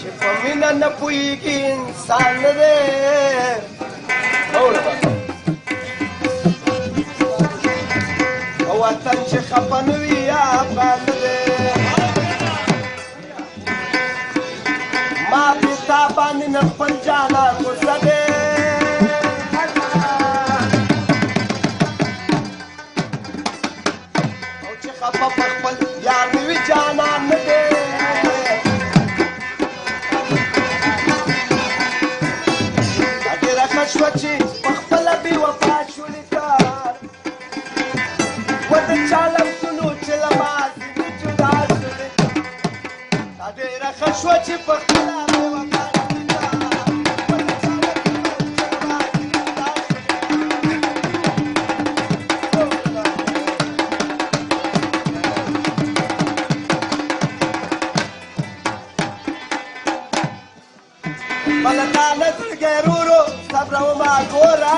چې په مینه نه پوهېږي انسان نه دی په وطن چې خفه نه وي افغان نه دی ما پې تا باندې نه خپل جانان غوسه دی او چې خفه په خپل یار نه وي جانان نه دی شوه چې په خپله بې وفا شولې کار و د چا لمسونو چې له ما ځینې جدا شولې دا ډېره ښه شوه چې په خپله بې وفا شولې کار و د چا لمسونو چې له ما ځینې جدا شولې بله تا نه زړګی ورو صبر وما ګوره